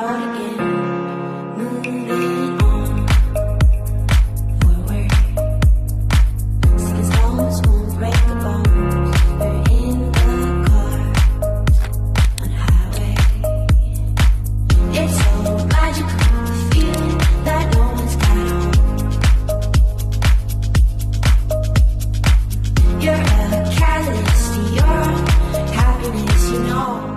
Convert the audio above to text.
road again, moving on forward. Singing stones won't break the bones. We're in the car on a highway. It's so magical, the feeling that no one's got home. You're a catalyst to your own happiness, you know.